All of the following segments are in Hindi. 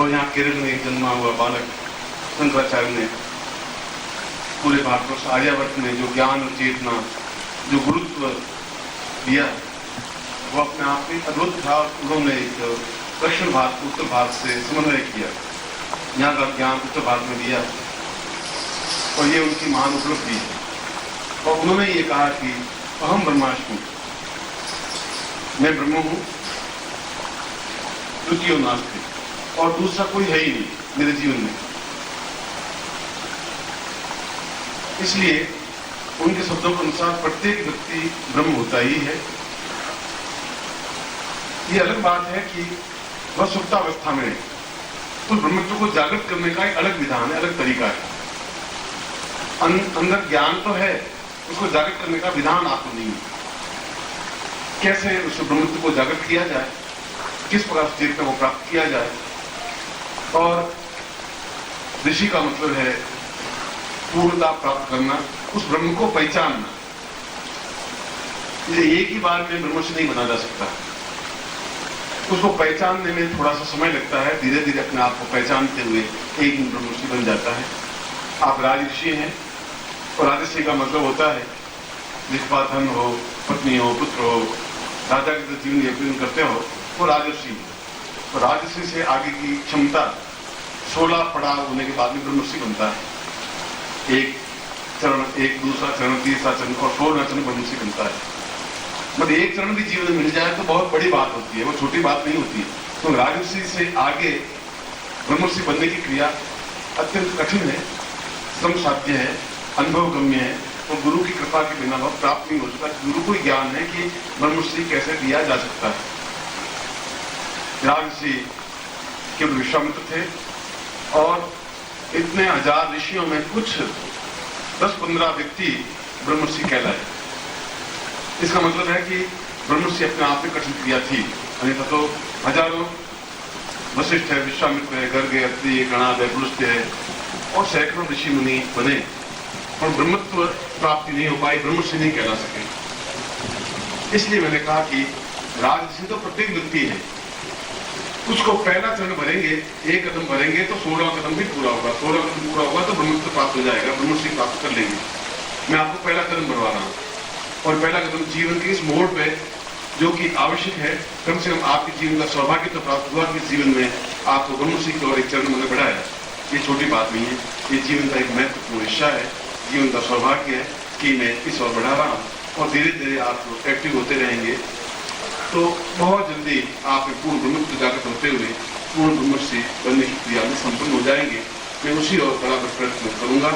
और यहाँ केरल में जन्मा हुआ बालक शंकराचार्य ने पूरे भारतवर्ष आर्यावर्त में जो ज्ञान और चेतना, जो गुरुत्व दिया, वो अपने आप में अद्भुत था। उन्होंने दक्षिण भारत उत्तर भारत से समन्वय किया, यहाँ का ज्ञान उत्तर भारत में दिया, और ये उनकी महान उपलब्धि है। और उन्होंने ये कहा कि अहम ब्रह्मास्मि, मैं ब्रह्म हूं, द्वितीयो नास्ति, और दूसरा कोई है ही नहीं मेरे जीवन में। इसलिए उनके शब्दों के अनुसार प्रत्येक व्यक्ति ब्रह्म होता ही है। ये अलग बात है कि वह सुप्तावस्था में उस ब्रह्मत्व को जागृत करने का एक अलग विधान है, अलग तरीका है। अंदर ज्ञान तो है, उसको जागृत करने का विधान आपको नहीं है। कैसे उस ब्रह्मत्व को जागृत किया जाए, किस प्रकार से चेतना को प्राप्त किया जाए। और ऋषि का मतलब है पूर्णता प्राप्त करना, उस ब्रह्म को पहचानना। इसे एक ही बार में ब्रह्म से नहीं बना जा सकता, उसको पहचानने में थोड़ा सा समय लगता है। धीरे धीरे अपने आप को पहचानते हुए एक दिन ब्रह्मर्षि बन जाता है। आप राजऋषि हैं, और राजऋषि का मतलब होता है जिसका धन हो, पत्नी हो, पुत्र हो, राजा के जीवन यापन करते हो, वो राजऋषि है। और राजऋषि से आगे की क्षमता 16 पड़ाव होने के बाद में ब्रह्मर्षि बनता है। एक चरण, एक दूसरा चरण, तीसरा चरण और 16वां चरण ब्रह्मर्षि बनता है। मतलब एक चरण भी जीवन में मिल जाए तो बहुत बड़ी बात होती है, वो छोटी बात नहीं होती है। तो राजऋषि से आगे ब्रह्मर्षि बनने की क्रिया अत्यंत कठिन है, श्रम साध्य है, अनुभव गम्य है, और गुरु की कृपा के बिना वह प्राप्त नहीं हो सकता। गुरु को ज्ञान है कि ब्रह्मर्षि कैसे दिया जा सकता है। राजऋषि केवल विश्वामित्र थे, और इतने हजार ऋषियों में कुछ 10-15 व्यक्ति ब्रह्मर्षि कहलाए। इसका मतलब है कि ब्रह्मर्षि अपने आप में कठिन क्रिया थी, अन्यथा तो हजारों वशिष्ठ है, विश्वामित्र है, गर्ग है, अत्रि है, गणाद है, पुलस्त्य है, और सैकड़ों ऋषि मुनि बने, और ब्रह्मत्व प्राप्ति नहीं हो पाई, ब्रह्मर्षि नहीं कहला सके। इसलिए मैंने कहा कि राजऋषि तो प्रत्येक व्यक्ति है, उसको पहला चरण भरेंगे, एक कदम भरेंगे तो 16वां कदम भी पूरा होगा, 16वां कदम पूरा होगा तो ब्रह्मत्व प्राप्त हो जाएगा, ब्रह्मर्षि प्राप्त कर लेंगे। मैं आपको पहला कदम भरवा रहा हूं, और पहला कदम जीवन के इस मोड़ पे जो कि आवश्यक है, कम से कम आपके जीवन का सौभाग्य तो प्राप्त हुआ कि जीवन में आपको ब्रह्मर्षि की ओर एक चरण मैंने बढ़ाया। ये छोटी बात नहीं है, ये जीवन का एक महत्वपूर्ण हिस्सा है, जीवन का सौभाग्य है कि मैं इस ओर बढ़ा रहा हूँ। और धीरे धीरे आप एक्टिव होते रहेंगे तो बहुत जल्दी आप पूर्ण ब्रह्मत्व जागृत होते हुए पूर्ण ब्रह्मर्षि बनने की क्रिया में संपन्न हो जाएंगे। मैं उसी और बराबर प्रयत्न करूंगा,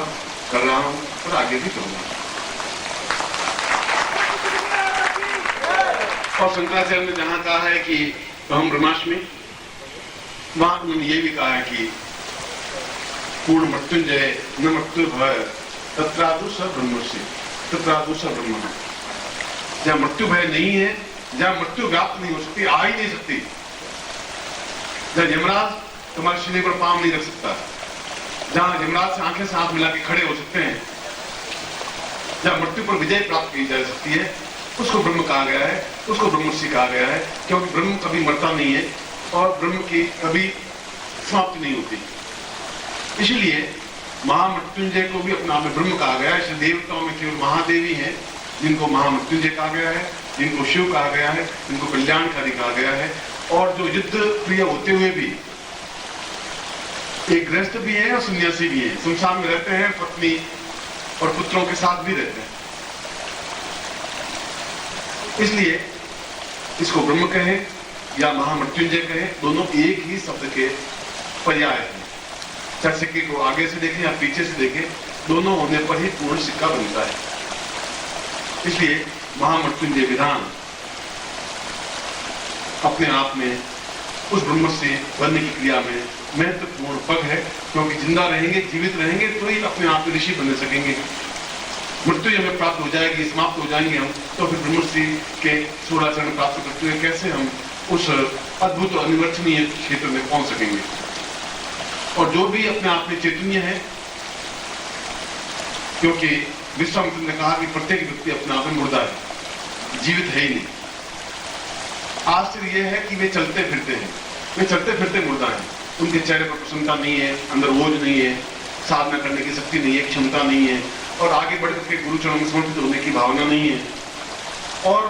कर रहा हूं और आगे भी करूंगा। और शंकराचार्य ने जहां कहा है कि अहम ब्रह्मास्मि, वहां उन्होंने ये भी कहा है कि पूर्ण मृत्युंजय न मृत्यु भय तत्रादु स ब्रह्मर्षि, तत्रादु स ब्रह्म। जहां मृत्यु भय नहीं है, जहां मृत्यु व्याप्त नहीं हो सकती, आ ही नहीं सकती, जहां यमराज तुम्हारे सीने पर पांव नहीं रख सकता, जहां यमराज से आंखें से आंख मिला के खड़े हो सकते हैं, जहां मृत्यु पर विजय प्राप्त की जा सकती है, उसको ब्रह्म कहा गया है, उसको ब्रह्मर्षि कहा गया है। क्योंकि ब्रह्म कभी मरता नहीं है और ब्रह्म की कभी समाप्ति नहीं होती। इसलिए महामृत्युंजय को भी अपना में ब्रह्म कहा गया है। इसलिए देवताओं में केवल महादेवी हैं जिनको महामृत्युंजय कहा गया है, जिनको शिव कहा गया है, जिनको कल्याणकारी कहा गया है। और जो युद्ध प्रिय होते हुए भी एक गृहस्थ भी है और सन्यासी भी है, संसार में रहते हैं, पत्नी और पुत्रों के साथ भी रहते हैं। इसलिए इसको ब्रह्म कहे या महामृत्युंजय कहे, दोनों एक ही शब्द के पर्याय हैं। चाहे सिक्के को आगे से देखें या पीछे से देखें, दोनों होने पर ही पूर्ण सिक्का बनता है। इसलिए महामृत्युंजय विधान अपने आप में उस ब्रह्मर्षि बनने की क्रिया में महत्वपूर्ण पग है। क्योंकि जिंदा रहेंगे, जीवित रहेंगे तो ही अपने आप में ऋषि बन सकेंगे। मृत्यु हमें प्राप्त हो जाएगी, समाप्त हो जाएंगे हम, तो फिर ब्रह्मर्षि के 16 चरण प्राप्त करते हुए कैसे हम उस अद्भुत और अनिवर्चनीय क्षेत्र में पहुंच सकेंगे। और जो भी अपने आप में चैतन्य है, क्योंकि विश्वामित्र ने कहा कि प्रत्येक व्यक्ति अपने आप में मुर्दा है, जीवित है ही नहीं। आश्चर्य यह है कि वे चलते फिरते हैं, वे चलते फिरते मुर्दा हैं, उनके चेहरे पर प्रसन्नता नहीं है, अंदर ओज नहीं है, साधना करने की शक्ति नहीं है, क्षमता नहीं है, और आगे बढ़ करके गुरु चरणों में समर्पित होने की भावना नहीं है, और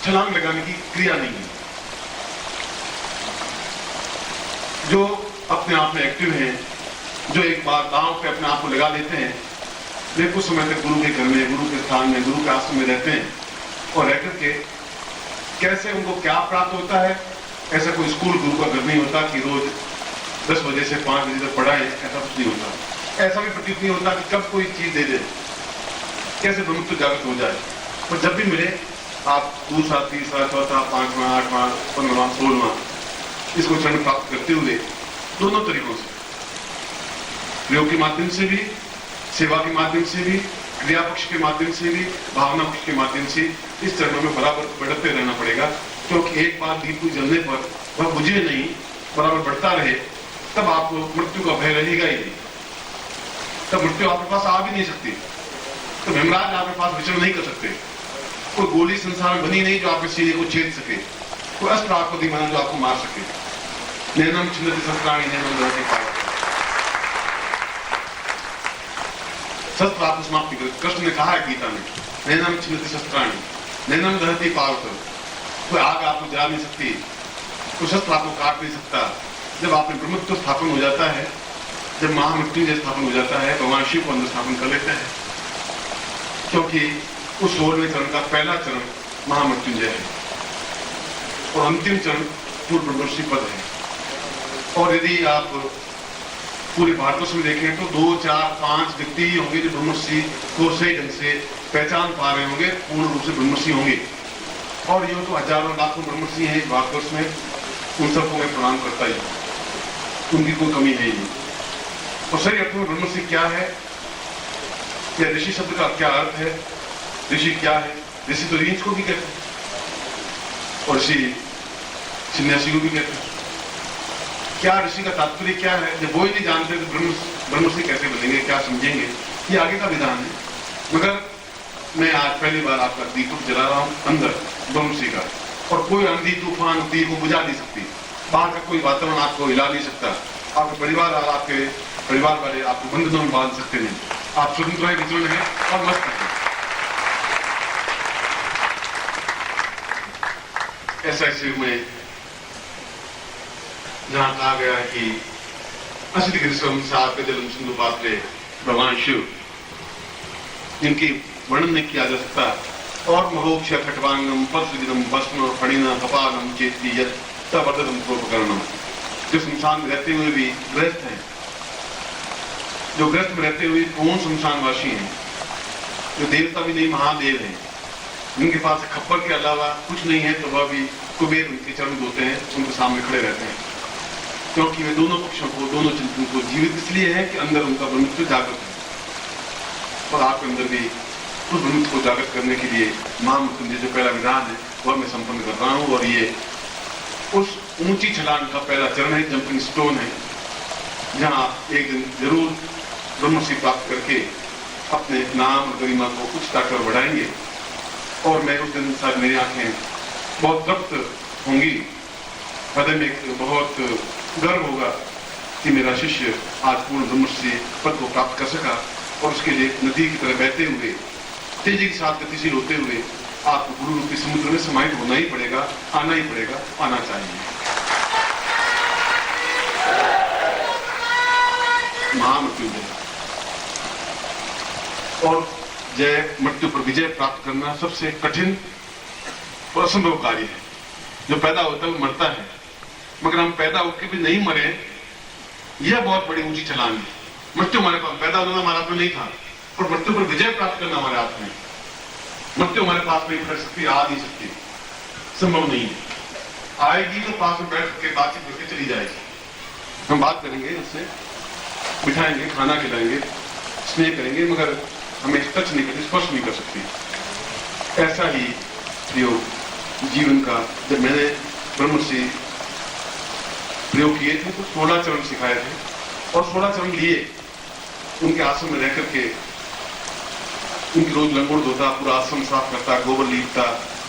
छलांग लगाने की क्रिया नहीं है। जो अपने आप में एक्टिव हैं, जो एक बार दांव पे अपने आप को लगा लेते हैं, वे कुछ समय तक गुरु के घर में, गुरु के स्थान में, गुरु के आश्रम में रहते हैं, और रह करके कैसे उनको क्या प्राप्त होता है, ऐसा कोई स्कूल गुरु का घर नहीं होता कि रोज 10 बजे से 5 बजे तक पढ़ाए, ऐसा कुछ नहीं होता। ऐसा भी प्रतीत नहीं होता कि कब कोई चीज दे दे, कैसे ब्रह्मत्व जागृत हो जाए। और जब भी मिले आप दूसरा, तीसरा, चौथा, 5वां, 8वां, 15वां, 16वां इसको चरण प्राप्त करते हुए दोनों तरीकों से, प्रयोग के माध्यम से भी, सेवा के माध्यम से भी, क्रिया पक्ष के माध्यम से भी, भावना पक्ष के माध्यम से इस चरणों में बराबर बढ़ते रहना पड़ेगा। क्योंकि एक बार दीप जलने पर वह बुझे नहीं, बराबर बढ़ता रहे, तब आपको मृत्यु का भय रहेगा ही नहीं। तब मृत्यु आपके पास आ भी नहीं सकती, तो हेमराज आपके पास विचरण नहीं कर सकते। कोई गोली संसार में बनी नहीं जो आपके सीने को छेद सके, कोई अस्त्र आपको नहीं बना जो आपको मार सके। नैनम छिन्नति शस्त्राणि नैनम दहति पावकः। शस्त्र आपको समाप्ति कर, कृष्ण ने कहा है गीता में, नैनम छिन्नति शस्त्राणि नैनम दहति पावकः। कोई आग आपको जला नहीं सकती, कोई शस्त्र आपको काट नहीं सकता। जब आपने ब्रह्मत्व स्थापन हो जाता है, जब महामृत्युंजय स्थापन हो जाता है, भगवान शिव को अंदर स्थापन कर लेते हैं। क्योंकि उस 16वें चरण का पहला चरण महामृत्युंजय है और अंतिम चरण पूर्ण ब्रह्मर्षि पद है। और यदि आप पूरे भारतवर्ष में देखें तो 2, 4, 5 व्यक्ति ही होंगे जो ब्रह्मर्षि को सही ढंग से पहचान पा रहे होंगे, पूर्ण रूप से ब्रह्मर्षि होंगे। और ये तो हजारों लाखों ब्रह्मर्षि हैं भारतवर्ष में, उन सबको मैं प्रणाम करता ही हूं, उनकी कोई कमी है ही नहीं। और सही अर्थ में ब्रह्मर्षि क्या है, या ऋषि शब्द का क्या अर्थ है, ऋषि क्या है? ऋषि तो रींच को भी कहते हैं और ऋषि सन्यासी को भी कहते हैं। क्या ऋषि का तात्पर्य क्या है? जब वो ही नहीं जानते तो ब्रह्मर्षि कैसे बनेंगे, क्या समझेंगे? ये आगे का विधान है। मगर मैं आज पहली बार आपका दीपक जला रहा हूं अंदर ब्रह्मर्षि का, और कोई आंधी तूफान दीप को बुझा नहीं सकती, बाहर का कोई वातावरण आपको हिला नहीं सकता, आपके परिवार वाला, आपके परिवार वाले आपको बंधनों में बांध सकते नहीं। आप स्वतंत्र है, विचरण है और मस्त है। ऐसा शिव में जहां कहा गया है कि असित गिरिश्रम सात जलम सिंधु पात्रे भगवान शिव, जिनकी वर्णन नहीं किया जा सकता। और महोक्ष खटवांगम परसुदिनम भस्म फणिना कपालम चेती यत् तवर्धनम प्रोपकरणम। जो शमशान में रहते हुए भी गृहस्थ हैं, जो गृहस्थ में रहते हुए पूर्ण शमशानवासी हैं, जो देवता भी नहीं महादेव हैं, जिनके पास खप्पर के अलावा कुछ नहीं है, तो वह भी कुबेर उनके चरण धोते हैं, उनके सामने खड़े रहते हैं। क्योंकि वे दोनों पक्षों को, दोनों चिंतन को जीवित इसलिए है कि अंदर उनका ब्रह्मत्व जागृत है। और आपके अंदर भी उस ब्रह्मत्व को जागृत करने के लिए महामृत्युंजय जो पहला विधान है वह मैं संपन्न कर रहा हूं। और ये उस ऊंची छलांग का पहला चरण है, जंपिंग स्टोन है, जहां एक दिन जरूर ब्रह्मर्षि प्राप्त करके अपने नाम और गरिमा को उच्चता कर बढ़ाएंगे। और मैं उस दिन शायद मेरी आंखें बहुत तृप्त होंगी, हृदय में बहुत गर्व होगा कि मेरा शिष्य आज पूर्ण ब्रह्मर्षि पद को प्राप्त कर सका। और उसके लिए नदी की तरह बहते हुए, तेजी के साथ गतिशील होते हुए आपको गुरु रूपी समुद्र में समाहित होना ही पड़ेगा, आना ही पड़ेगा, आना चाहिए। महामृत्युंजय और जय, मृत्यु पर विजय प्राप्त करना सबसे कठिन और असंभव कार्य है। जो पैदा होता है वो मरता है, मगर हम पैदा होकर भी नहीं मरे, यह बहुत बड़ी ऊंची छलांग है। मृत्यु हमारे पास, पैदा होना हमारे हाथ में नहीं था, और मृत्यु पर विजय प्राप्त करना हमारे हाथ में। मृत्यु हमारे पास नहीं कर सकती, आ नहीं सकती, संभव नहीं है। आएगी तो पास में बैठ के बातचीत करके चली जाएगी, हम बात करेंगे, उससे बिठाएंगे, खाना खिलाएंगे, स्नेह करेंगे, मगर हमें टच नहीं करती, स्पर्श नहीं कर सकती। ऐसा ही प्रयोग जीवन का, जब मैंने ब्रह्मर्षि प्रयोग किए थे तो 16 चरण सिखाए थे, और 16 चरण लिए, उनके आश्रम में रह करके उनकी रोज लंगोट धोता, पूरा आश्रम साफ करता, गोबर लीपता,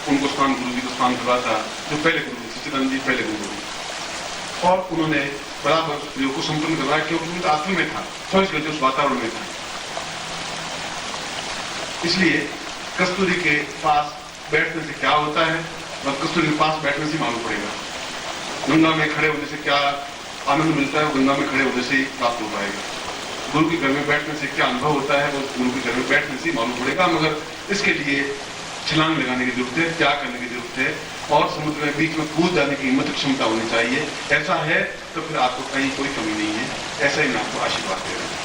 उनको स्नान, गुरु जी को स्नान करवाता, जो पहले गुरु सच्चिदानंद जी पहले गुरु। और उन्होंने बराबर योग को संपन्न करवाया, क्योंकि उनका आश्रम में था, 24 घंटे उस वातावरण में था। इसलिए कस्तूरी के पास बैठने से क्या होता है, और कस्तूरी के पास बैठने से मालूम पड़ेगा। गंगा में खड़े होने से क्या आनंद मिलता है, वो गंगा में खड़े होने से ही प्राप्त हो पाएगा। गुरु के घर में बैठने से क्या अनुभव होता है, वो गुरु के घर में बैठने से ही मालूम पड़ेगा। मगर इसके लिए छलांग लगाने की जरूरत है, त्याग करने की जरूरत है, और समुद्र में बीच में कूद जाने की हिम्मत क्षमता होनी चाहिए। ऐसा है तो फिर आपको कहीं कोई कमी नहीं है। ऐसा ही मैं आपको आशीर्वाद दे रहा हूं।